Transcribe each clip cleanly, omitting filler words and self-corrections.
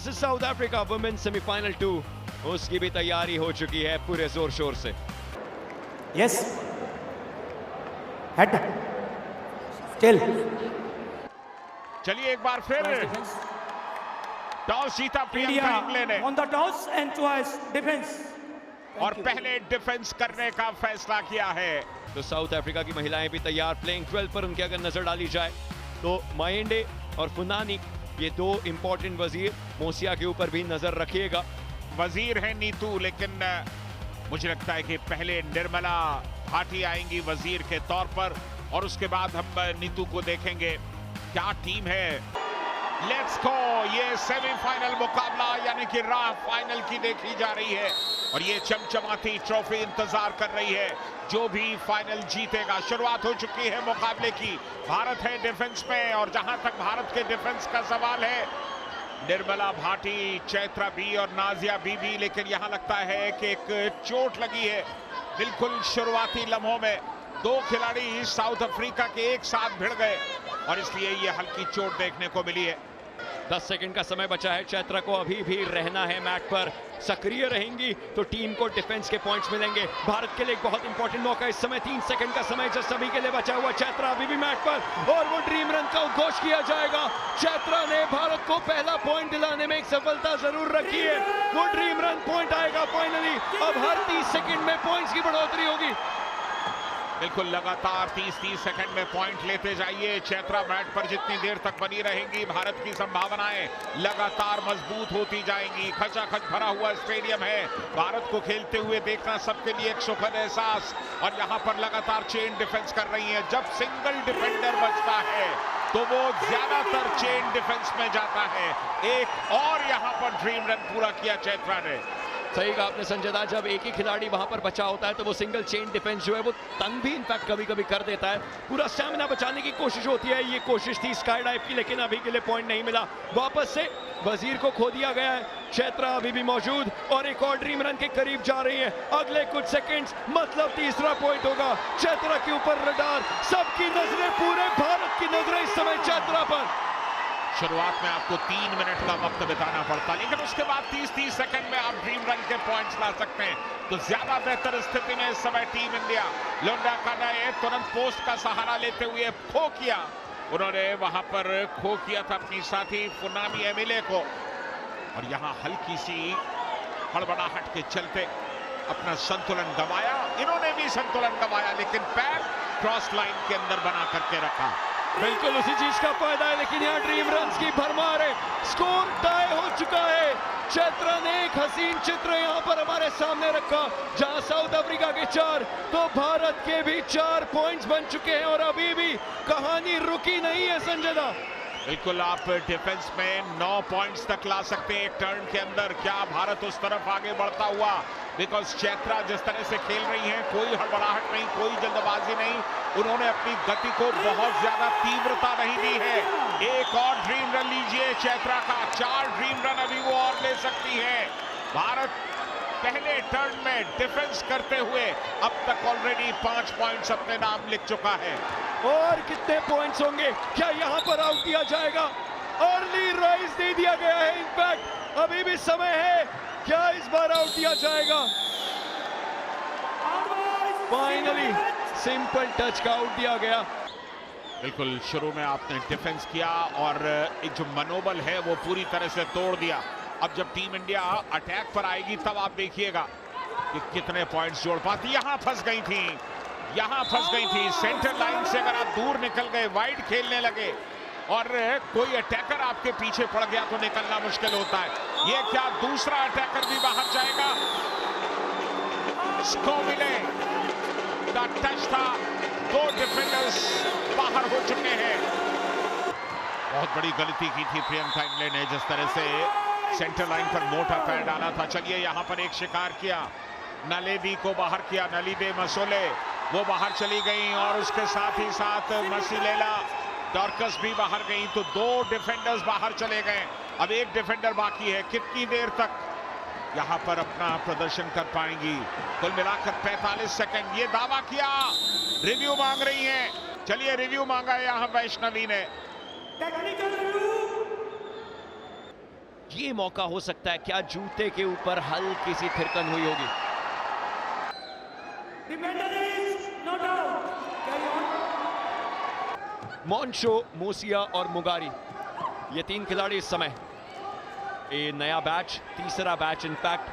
Versus South Africa women's semifinal 2, उसकी भी तैयारी हो चुकी है पूरे जोर शोर से। Yes head still. चलिए एक बार फिर टॉस जीता प्रियंका इंगले ने on the toss and choice defence और पहले डिफेंस करने का फैसला किया है। तो साउथ अफ्रीका की महिलाएं भी तैयार। प्लेइंग 12 पर उनके अगर नजर डाली जाए तो माइंडे और फुनानी, ये दो इंपॉर्टेंट वजीर, मोसिया के ऊपर भी नजर रखिएगा। वजीर है नीतू, लेकिन मुझे लगता है कि पहले निर्मला भाटी आएंगी वजीर के तौर पर और उसके बाद हम नीतू को देखेंगे। क्या टीम है। Let's go. ये सेमीफाइनल मुकाबला यानी कि राह फाइनल की देखी जा रही है और ये चमचमाती ट्रॉफी इंतजार कर रही है। जो भी फाइनल जीतेगा। शुरुआत हो चुकी है मुकाबले की। भारत है डिफेंस में और जहां तक भारत के डिफेंस का सवाल है, निर्मला भाटी, चैत्रा बी और नाजिया बीबी, लेकिन यहां लगता है कि एक चोट लगी है। बिल्कुल शुरुआती लम्हों में दो खिलाड़ी साउथ अफ्रीका के एक साथ भिड़ गए और इसलिए ये हल्की चोट देखने को मिली है। 10 सेकंड का समय बचा है। चैत्रा को अभी भी रहना है मैट पर। सक्रिय रहेंगी तो टीम को डिफेंस के पॉइंट्स मिलेंगे। भारत के लिए एक बहुत इंपॉर्टेंट मौका इस समय। 3 सेकंड का समय जो सभी के लिए बचा हुआ। चैत्रा अभी भी मैट पर और वो ड्रीम रन का उद्घोष किया जाएगा। चैत्रा ने भारत को पहला पॉइंट दिलाने में एक सफलता जरूर रखी है। वो ड्रीम रन पॉइंट आएगा फाइनली। अब हर 30 सेकंड में पॉइंट्स की बढ़ोतरी होगी। बिल्कुल लगातार 30-30 सेकंड में पॉइंट लेते जाइए। चैत्रा मैट पर जितनी देर तक बनी रहेंगी, भारत की संभावनाएं लगातार मजबूत होती जाएंगी। खचाखच भरा हुआ स्टेडियम है। भारत को खेलते हुए देखना सबके लिए एक सुखद एहसास। और यहां पर लगातार चेन डिफेंस कर रही है। जब सिंगल डिफेंडर बचता है तो वो ज्यादातर चेन डिफेंस में जाता है। एक और यहां पर ड्रीम रन पूरा किया चैत्रा ने। सही कहा आपने संजय दा, जब एक ही खिलाड़ी वहां पर बचा होता है तो वो सिंगल चेन डिफेंस जो है वो तंग भी इनफैक्ट कभी कभी कर देता है। पूरा स्टैमिना बचाने की कोशिश होती है। ये कोशिश थी स्काई डाइव की, लेकिन अभी के लिए पॉइंट नहीं मिला। वापस से वजीर को खो दिया गया है। चैत्रा अभी भी मौजूद और एक और ड्रीम रन के करीब जा रही है। अगले कुछ सेकंड्स मतलब तीसरा पॉइंट होगा। चैत्रा के ऊपर रडार, सबकी नजरें, पूरे भारत की नजरें इस समय चैत्रा पर। शुरुआत में आपको 3 मिनट का वक्त बिताना पड़ता, लेकिन उसके बाद 30-30 सेकंड में आप ड्रीम रन के पॉइंट्स ला सकते हैं। तो ज्यादा बेहतर स्थिति में इस समय टीम इंडिया। लोंडा कानाए तुरंत पोस्ट का सहारा लेते हुए खो किया। उन्होंने वहां पर खो किया था अपनी साथी फुनामी एमिले को और यहां हल्की सी हड़बड़ाहट के चलते अपना संतुलन गंवाया। इन्होंने भी संतुलन गंवाया, लेकिन पैर क्रॉस लाइन के अंदर बना करके रखा। बिल्कुल उसी चीज का फायदा है, लेकिन यहाँ ड्रीम रन्स की भरमार है। स्कोर टाई हो चुका है। चैत्रा ने एक हसीन चित्र यहाँ पर हमारे सामने रखा, जहां साउथ अफ्रीका के 4 तो भारत के भी 4 पॉइंट्स बन चुके हैं और अभी भी कहानी रुकी नहीं है संजय दा। बिल्कुल आप डिफेंस में 9 पॉइंट्स तक ला सकते हैं एक टर्न के अंदर। क्या भारत उस तरफ आगे बढ़ता हुआ, बिकॉज चैत्रा जिस तरह से खेल रही हैं, कोई हड़बड़ाहट नहीं, कोई जल्दबाजी नहीं। उन्होंने अपनी गति को बहुत ज्यादा तीव्रता नहीं दी है। एक और ड्रीम रन लीजिए चैत्रा का। 4 ड्रीम रन अभी वो और ले सकती है। भारत पहले टर्न में डिफेंस करते हुए अब तक ऑलरेडी 5 पॉइंट्स अपने नाम लिख चुका है। और कितने पॉइंट्स होंगे? क्या यहां पर आउट दिया जाएगा? अर्ली राइज दे दिया गया है। इनफैक्ट अभी भी समय है। क्या इस बार आउट दिया जाएगा? फाइनली सिंपल टच का आउट दिया गया। बिल्कुल शुरू में आपने डिफेंस किया और एक जो मनोबल है वो पूरी तरह से तोड़ दिया। अब जब टीम इंडिया अटैक पर आएगी तब आप देखिएगा कि कितने पॉइंट्स जोड़ पाती। यहां फंस गई थी, यहां फंस गई थी। सेंटर लाइन से अगर आप दूर निकल गए, वाइड खेलने लगे और कोई अटैकर आपके पीछे पड़ गया तो निकलना मुश्किल होता है। ये क्या दूसरा अटैकर भी बाहर जाएगा? स्कोविले का टच था। 2 डिफेंडर्स बाहर हो चुके हैं। बहुत बड़ी गलती की थी प्रियंका इंगले ने, जिस तरह से सेंटर लाइन पर मोटा पैर डाला था। चलिए यहां पर एक शिकार किया, नलेदी को बाहर किया। नलीदे मसोले वो बाहर चली गई और उसके साथ ही साथ मसीलेला डॉर्कस भी बाहर गई। तो 2 डिफेंडर्स बाहर चले गए। अब एक डिफेंडर बाकी है। कितनी देर तक यहां पर अपना प्रदर्शन कर पाएंगी? कुल मिलाकर 45 सेकंड। ये दावा किया, रिव्यू मांग रही हैं। चलिए रिव्यू मांगा है यहां वैष्णवी ने। ये मौका हो सकता है, क्या जूते के ऊपर हल्की सी थिरकन हुई होगी। Defender is not out. Carry on. मॉन्शो, मोसिया और मुगारी, ये 3 खिलाड़ी इस समय, ये नया बैच, तीसरा बैच इनफैक्ट।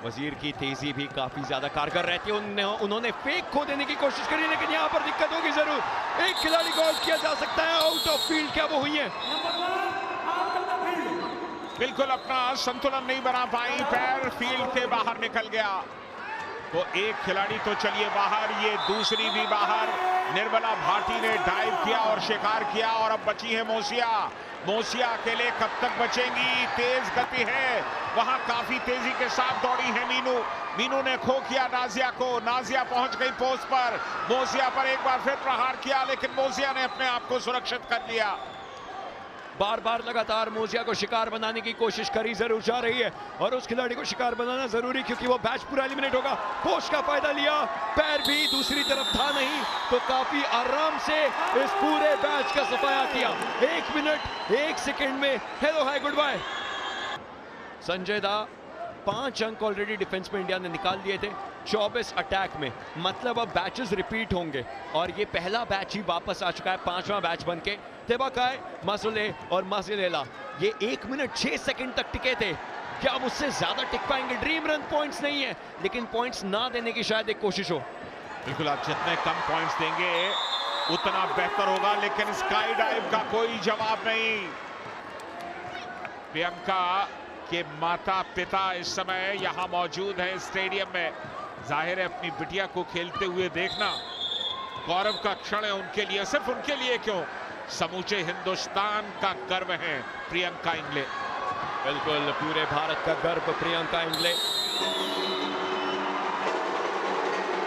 वजीर की तेजी भी काफी ज्यादा कारगर रहती है। उन्होंने फेक खो देने की कोशिश करी, लेकिन यहां पर दिक्कत होगी जरूर। एक खिलाड़ी को आउट किया जा सकता है, आउट ऑफ फील्ड। क्या वो हुई है? Number 1 out of the field. बिल्कुल अपना संतुलन नहीं बना पाई, पैर फील्ड के बाहर निकल गया। तो एक खिलाड़ी तो चलिए बाहर, ये दूसरी भी बाहर। निर्मला भाटी ने डाइव किया और शिकार किया, और अब बची है मोसिया। मोसिया अकेले कब तक बचेंगी? तेज गति है, वहां काफी तेजी के साथ दौड़ी है मीनू। मीनू ने खो किया नाजिया को, नाजिया पहुंच गई पोस्ट पर। मोसिया पर एक बार फिर प्रहार किया, लेकिन मोसिया ने अपने आप को सुरक्षित कर लिया। बार बार लगातार मोसिया को शिकार बनाने की कोशिश करी जरूर जा रही है, और उस खिलाड़ी को शिकार बनाना जरूरी, क्योंकि वो बैच पूरा एलिमिनेट होगा। पोस्ट का फायदा लिया, पैर भी दूसरी तरफ था नहीं, तो काफी आराम से इस पूरे बैच का सफाया किया। 1 मिनट 1 सेकंड में hello hi good bye. Sanjay da 5 अंक ऑलरेडी डिफेंस में इंडिया ने निकाल लिए थे 24 अटैक में, मतलब अब बैचेस रिपीट होंगे, और ये पहला बैच ही वापस आ चुका है, 5वां बैच बनके। तेबाकाय, मासुले और मासिलेला ये 1 मिनट 6 सेकंड तक टिके थे। क्या अब उससे ज्यादा टिक पाएंगे? ड्रीम रन पॉइंट्स नहीं है, लेकिन पॉइंट्स ना देने की शायद एक कोशिश हो। बिल्कुल, आप जितने कम पॉइंट्स देंगे उतना बेहतर होगा, लेकिन स्काई डाइव का कोई जवाब नहीं। प्रियंका के माता पिता इस समय यहां मौजूद हैं स्टेडियम में। जाहिर है अपनी बिटिया को खेलते हुए देखना गौरव का क्षण है उनके लिए, सिर्फ उनके लिए क्यों, समूचे हिंदुस्तान का गर्व है प्रियंका इंगले। बिल्कुल, पूरे भारत का गर्व प्रियंका इंगले।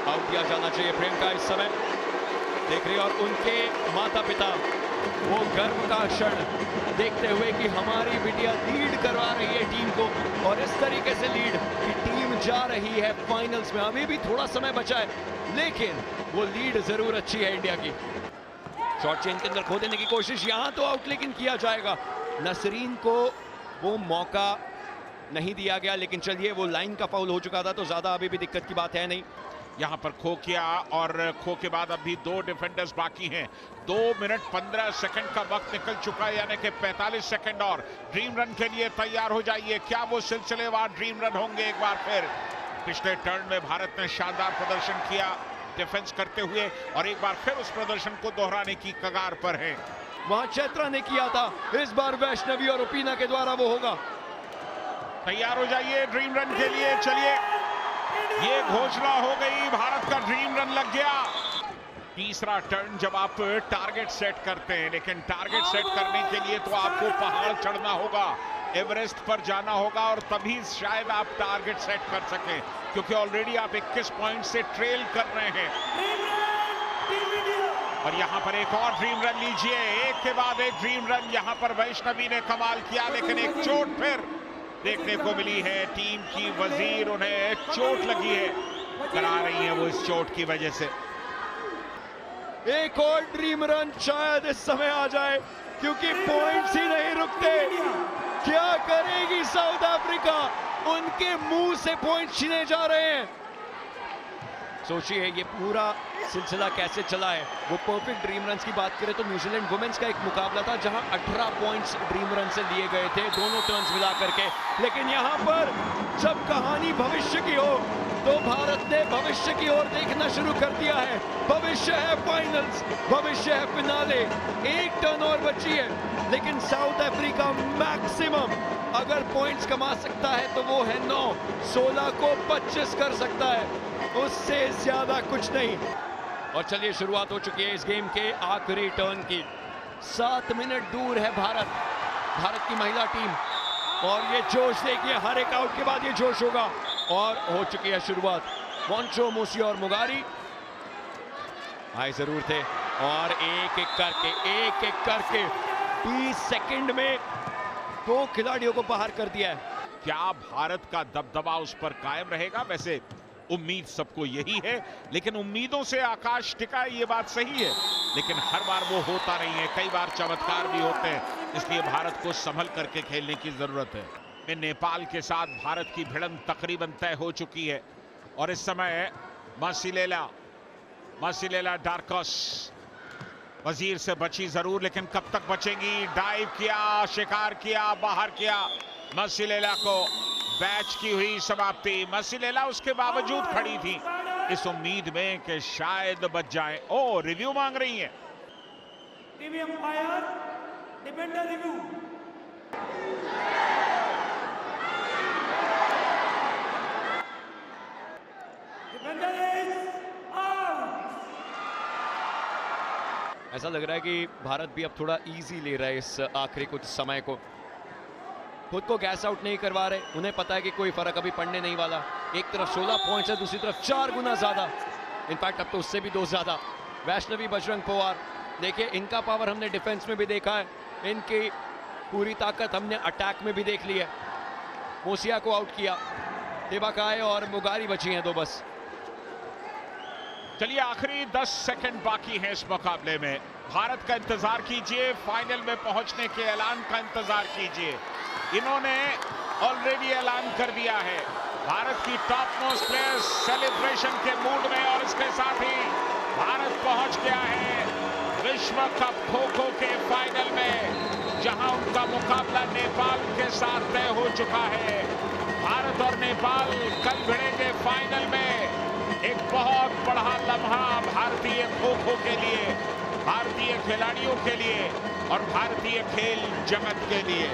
आउट दिया जाना चाहिए प्रियंका इस समय, देख रही, और उनके माता पिता वो गर्व का क्षण देखते हुए कि हमारी बिटिया लीड करवा रही है टीम को, और इस तरीके से लीड कि टीम जा रही है फाइनल्स में। अभी भी थोड़ा समय बचा है, लेकिन वो लीड जरूर अच्छी है इंडिया की। शॉर्ट चेन के अंदर खो देने की कोशिश, यहां तो आउट लेकिन किया जाएगा। नसरीन को वो मौका नहीं दिया गया, लेकिन चलिए वो लाइन का फाउल हो चुका था, तो ज्यादा अभी भी दिक्कत की बात है नहीं। यहां पर खो किया, और खो के बाद अभी 2 डिफेंडर्स बाकी हैं। 2 मिनट 15 सेकंड का वक्त निकल चुका है, यानी कि 45 सेकंड और। ड्रीम रन के लिए तैयार हो जाइए। क्या वो सिलसिलेवार ड्रीम रन होंगे एक बार फिर? पिछले टर्न में भारत ने शानदार प्रदर्शन किया डिफेंस करते हुए, और एक बार फिर उस प्रदर्शन को दोहराने की कगार पर है। वहां चैत्रा ने किया था, इस बार वैष्णवी और उपीना के द्वारा वो होगा। तैयार हो जाइए ड्रीम रन के लिए। चलिए, ये घोषणा हो गई, भारत का ड्रीम रन लग गया। तीसरा टर्न जब आप टारगेट सेट करते हैं, लेकिन टारगेट सेट करने के लिए तो आपको पहाड़ चढ़ना होगा, एवरेस्ट पर जाना होगा, और तभी शायद आप टारगेट सेट कर सकें, क्योंकि ऑलरेडी आप 21 पॉइंट से ट्रेल कर रहे हैं। और यहां पर एक और ड्रीम रन लीजिए, एक के बाद एक ड्रीम रन। यहां पर वैष्णवी ने कमाल किया, लेकिन एक चोट फिर देखने को मिली है टीम की वजीर, उन्हें चोट लगी है, करा रही है वो इस चोट की वजह से। एक और ड्रीम रन शायद इस समय आ जाए, क्योंकि पॉइंट्स ही नहीं रुकते। क्या करेगी साउथ अफ्रीका? उनके मुंह से पॉइंट छीने जा रहे हैं। सोचिए ये पूरा सिलसिला कैसे चला है। वो परफेक्ट ड्रीम रन्स की बात करें तो न्यूजीलैंड वुमेन्स का एक मुकाबला था जहां 18 पॉइंट्स ड्रीम रन से लिए गए थे दोनों टर्न्स मिला करके, लेकिन यहां पर जब कहानी भविष्य की हो तो भारत ने भविष्य की ओर देखना शुरू कर दिया है। भविष्य है फाइनल्स, भविष्य है फिनाले। एक टर्न और बची है, लेकिन साउथ अफ्रीका मैक्सिमम अगर पॉइंट्स कमा सकता है तो वो है 9, 16 को 25 कर सकता है, उससे ज्यादा कुछ नहीं। और चलिए शुरुआत हो चुकी है इस गेम के आखिरी टर्न की। 7 मिनट दूर है भारत की महिला टीम, और ये जोश देखिए, हर एक आउट के बाद ये जोश होगा। और हो चुकी है शुरुआत। मॉन्शो, मोसिया और मुगारी आए जरूर थे, और एक एक करके 20 सेकंड में 2 खिलाड़ियों को बाहर कर दिया है। क्या भारत का दबदबा उस पर कायम रहेगा? वैसे उम्मीद सबको यही है, लेकिन उम्मीदों से आकाश टिका है, ये बात सही है, लेकिन हर बार वो होता नहीं है। कई बार चमत्कार भी होते हैं, इसलिए भारत को संभल करके खेलने की जरूरत है। नेपाल के साथ भारत की भिड़ंत तकरीबन तय हो चुकी है और इस समय मासिलेला डार्कस वजीर से बची जरूर, लेकिन कब तक बचेंगी? डाइव किया, शिकार किया, बाहर किया, मासिलेला को बैच की हुई समाप्ति। मासिलेला उसके बावजूद खड़ी थी इस उम्मीद में कि शायद बच जाए। ओ, रिव्यू मांग रही है। TV umpire, defender review. Defender is out. ऐसा लग रहा है कि भारत भी अब थोड़ा इजी ले रहा है इस आखिरी कुछ समय को, खुद को गैस आउट नहीं करवा रहे। उन्हें पता है कि कोई फर्क अभी पड़ने नहीं वाला। एक तरफ 16 पॉइंट्स है, दूसरी तरफ 4 गुना ज्यादा, इनफैक्ट अब तो उससे भी 2 ज्यादा। वैष्णवी बजरंग पवार, देखिए इनका पावर हमने डिफेंस में भी देखा है, इनकी पूरी ताकत हमने अटैक में भी देख ली है। मोसिया को आउट किया, तेबाकाय और मुगारी बची हैं 2 बस। चलिए, आखिरी 10 सेकंड बाकी है इस मुकाबले में। भारत का इंतजार कीजिए, फाइनल में पहुंचने के ऐलान का इंतजार कीजिए। इन्होंने ऑलरेडी ऐलान कर दिया है भारत की टॉप मोस्ट प्लेयर्स सेलिब्रेशन के मूड में, और इसके साथ ही भारत पहुंच गया है विश्व कप खो-खो के फाइनल में, जहां उनका मुकाबला नेपाल के साथ तय हो चुका है। भारत और नेपाल कल भिड़ेंगे फाइनल में। एक बहुत बड़ा लम्हा भारतीय खो-खो के लिए, भारतीय खिलाड़ियों के लिए और भारतीय खेल जगत के लिए।